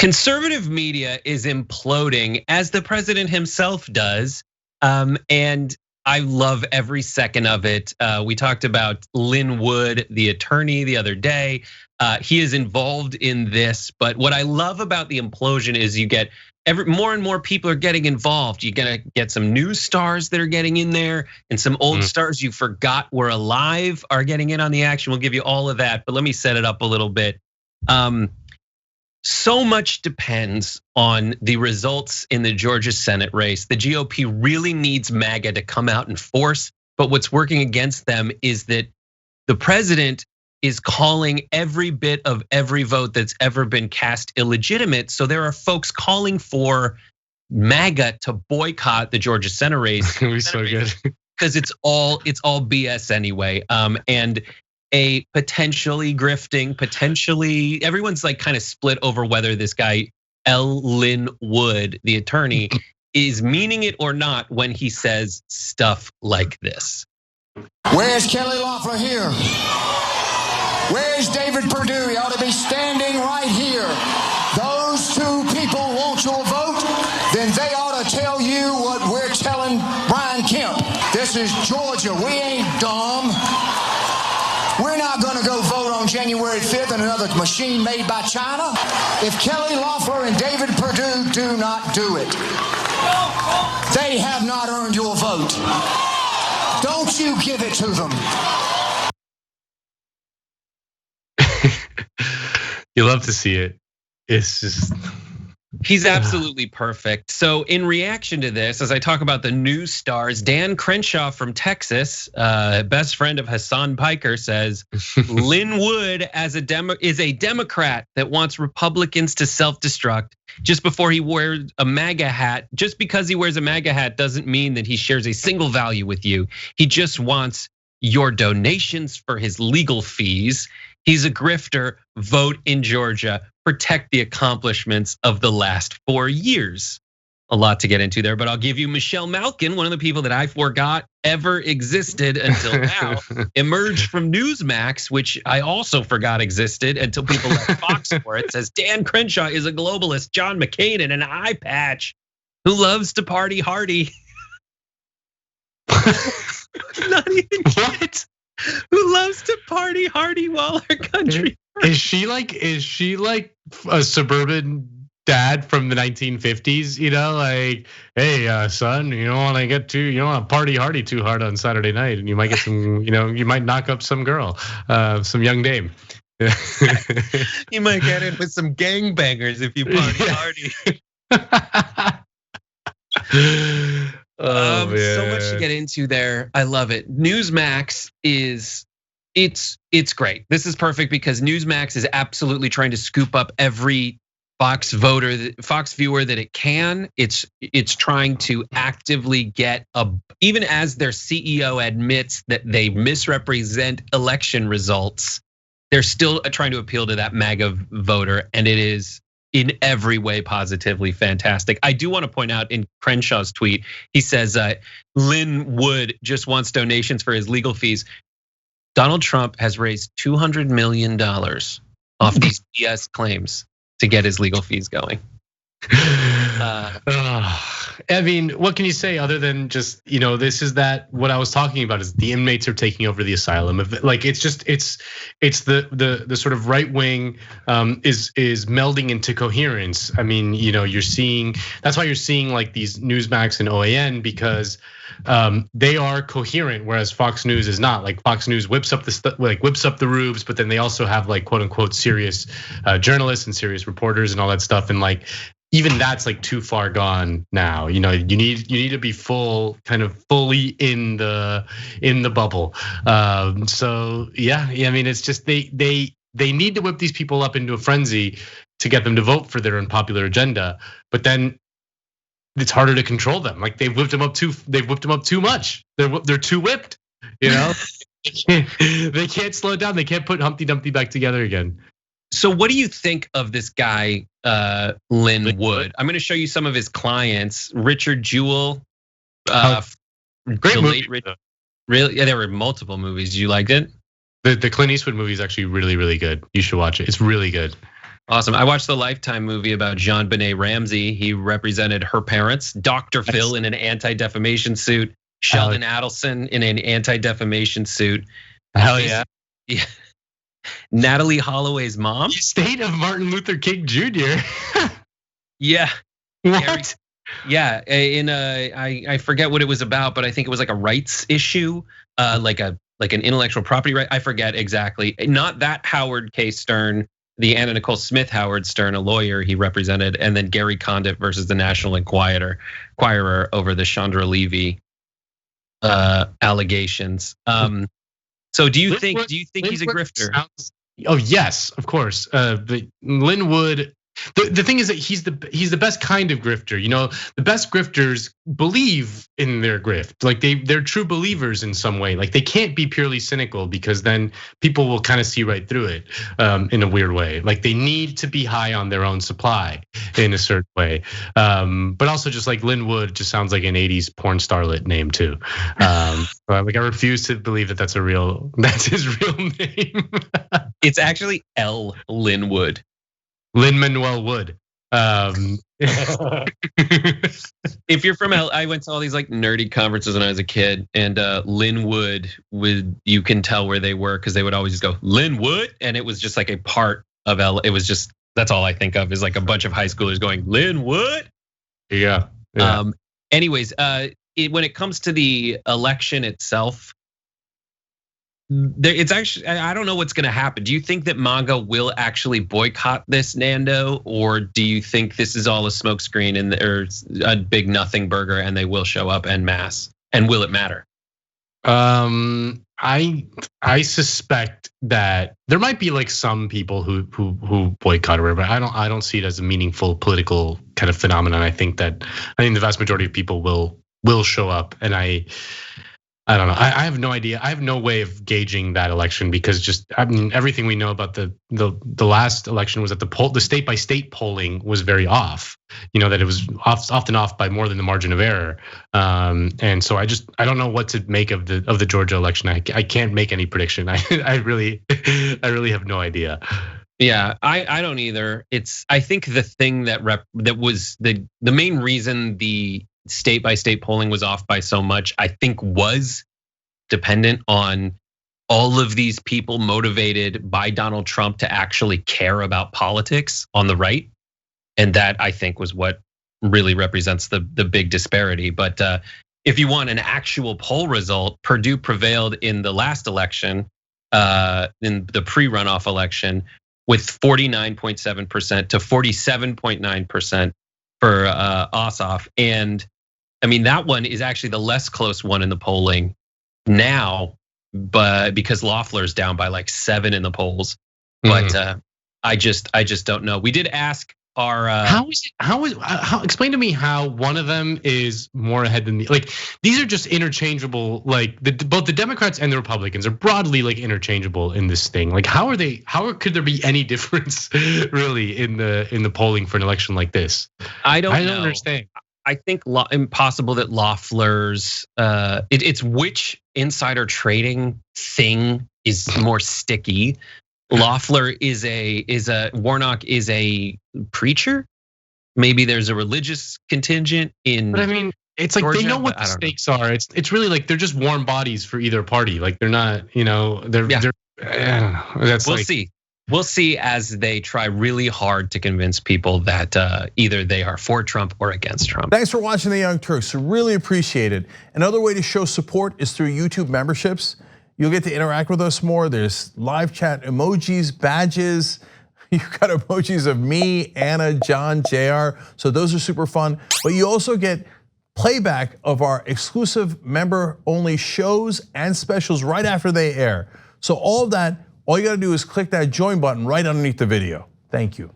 Conservative media is imploding, as the president himself does. And I love every second of it. We talked about Lin Wood, the attorney, the other day. He is involved in this, but what I love about the implosion is you get more and more people are getting involved. You're gonna get some new stars that are getting in there, and some old stars you forgot were alive are getting in on the action. We'll give you all of that, but let me set it up a little bit. So much depends on the results in the Georgia Senate race. The GOP really needs MAGA to come out in force, but what's working against them is that the president is calling every bit of every vote that's ever been cast illegitimate. So there are folks calling for MAGA to boycott the Georgia Senate race. It was so good. Because it's all BS anyway. And a potentially grifting, potentially everyone's like kind of split over whether this guy Lin Wood, the attorney, is meaning it or not when he says stuff like this. Where's Kelly Loffler here? Where's David Perdue? He ought to be standing right here. Those two people want your vote, then they ought to tell you what we're telling Brian Kemp. This is Georgia. We ain't dumb. We're not going to go vote on January 5th in another machine made by China. If Kelly Loffler and David Perdue do not do it, they have not earned your vote. Don't you give it to them. You love to see it. It's just. He's absolutely perfect. So in reaction to this, as I talk about the news stars, Dan Crenshaw from Texas, best friend of Hassan Piker, says Lin Wood is a Democrat that wants Republicans to self-destruct just before he wears a MAGA hat. Just because he wears a MAGA hat doesn't mean that he shares a single value with you. He just wants your donations for his legal fees. He's a grifter. Vote in Georgia. Protect the accomplishments of the last 4 years. A lot to get into there, but I'll give you Michelle Malkin, one of the people that I forgot ever existed until now, emerged from Newsmax, which I also forgot existed until people left Fox for it. Says Dan Crenshaw is a globalist, John McCain in an eye patch, who loves to party hardy. Not even what? Who loves to party hardy while our country. Is she like a suburban dad from the 1950s? You know, like, hey, son, you don't want to party hardy too hard on Saturday night, and you might get some, you might knock up some girl, some young dame. You might get in with some gangbangers if you party hardy. So much to get into there. I love it. Newsmax it's great. This is perfect because Newsmax is absolutely trying to scoop up every Fox viewer that it can. It's trying to actively get even as their CEO admits that they misrepresent election results, they're still trying to appeal to that MAGA voter, and it is in every way positively fantastic. I do want to point out in Crenshaw's tweet, he says Lin Wood just wants donations for his legal fees. Donald Trump has raised $200 million off these BS claims to get his legal fees going. I mean, what can you say other than just, this is what I was talking about is the inmates are taking over the asylum. Like it's the sort of right wing is melding into coherence. I mean, that's why you're seeing like these Newsmax and OAN because they are coherent, whereas Fox News is not. Like Fox News whips up the rubes, but then they also have like quote unquote serious journalists and serious reporters and all that stuff, and like even that's like too far gone now. You need to be fully in the bubble. So yeah, I mean it's just they need to whip these people up into a frenzy to get them to vote for their unpopular agenda, but then it's harder to control them. Like they've whipped them up too much. They're too whipped. They can't slow down. They can't put Humpty Dumpty back together again. So what do you think of this guy, Lin Wood? I'm going to show you some of his clients. Richard Jewell, great movie. Really, yeah, there were multiple movies. You liked it? The Clint Eastwood movie is actually really, really good. You should watch it. It's really good. Awesome. I watched the Lifetime movie about JonBenet Ramsey. He represented her parents, Dr. Phil in an anti-defamation suit, Sheldon Adelson in an anti-defamation suit. Hell yeah. Natalie Holloway's mom. The estate of Martin Luther King Jr. Yeah. What? Yeah, I forget what it was about, but I think it was like a rights issue, like an intellectual property right. I forget exactly. Not that Howard K. Stern, the Anna Nicole Smith Howard Stern, a lawyer he represented, and then Gary Condit versus the National Enquirer over the Chandra Levy allegations. So do you think he's a grifter? Oh yes, of course. But Lin Wood. The thing is that he's the best kind of grifter. You know, the best grifters believe in their grift. Like they're true believers in some way. Like they can't be purely cynical because then people will kind of see right through it in a weird way. Like they need to be high on their own supply in a certain way. But also just like Lin Wood just sounds like an 80s porn starlet name too. Like I refuse to believe that that's his real name. It's actually Lin Wood. Lin-Manuel Wood. If you're from I went to all these like nerdy conferences when I was a kid, and Lynnwood you can tell where they were because they would always just go Lynnwood, and it was just like a part of It was just, that's all I think of is like a bunch of high schoolers going Lynnwood. Yeah. Anyways, when it comes to the election itself, it's actually, I don't know what's going to happen. Do you think that MAGA will actually boycott this, Nando, or do you think this is all a smokescreen and there's a big nothing burger and they will show up en masse? And will it matter? I suspect that there might be like some people who boycott or whatever. I don't see it as a meaningful political kind of phenomenon. I think the vast majority of people will show up, and I don't know. I have no idea. I have no way of gauging that election because everything we know about the last election was that the state by state polling was very off. You know, that it was often off by more than the margin of error. And so I don't know what to make of the Georgia election. I can't make any prediction. I really have no idea. Yeah, I don't either. I think the thing that was the main reason the state by state polling was off by so much, I think, was dependent on all of these people motivated by Donald Trump to actually care about politics on the right. And that, I think, was what really represents the big disparity. But if you want an actual poll result, Perdue prevailed in the last election, in the pre-runoff election, with 49.7% to 47.9% for Ossoff. And I mean, that one is actually the less close one in the polling now, but because Loffler's down by like 7 in the polls. But I just don't know. We did ask our how explain to me how one of them is more ahead than the, like these are just interchangeable. Like both the Democrats and the Republicans are broadly like interchangeable in this thing. Like how could there be any difference really in the polling for an election like this? I don't understand. I think impossible that Loffler's it's which insider trading thing is more sticky. Loffler Warnock is a preacher. Maybe there's a religious contingent in. But I mean, it's like Georgia, they know what the stakes are. It's really like they're just warm bodies for either party. Like they're not, they're I don't know. That's We'll see as they try really hard to convince people that either they are for Trump or against Trump. Thanks for watching The Young Turks. We really appreciate it. Another way to show support is through YouTube memberships. You'll get to interact with us more. There's live chat emojis, badges. You've got emojis of me, Anna, John, JR. So those are super fun. But you also get playback of our exclusive member-only shows and specials right after they air. So all of that, all you gotta do is click that join button right underneath the video. Thank you.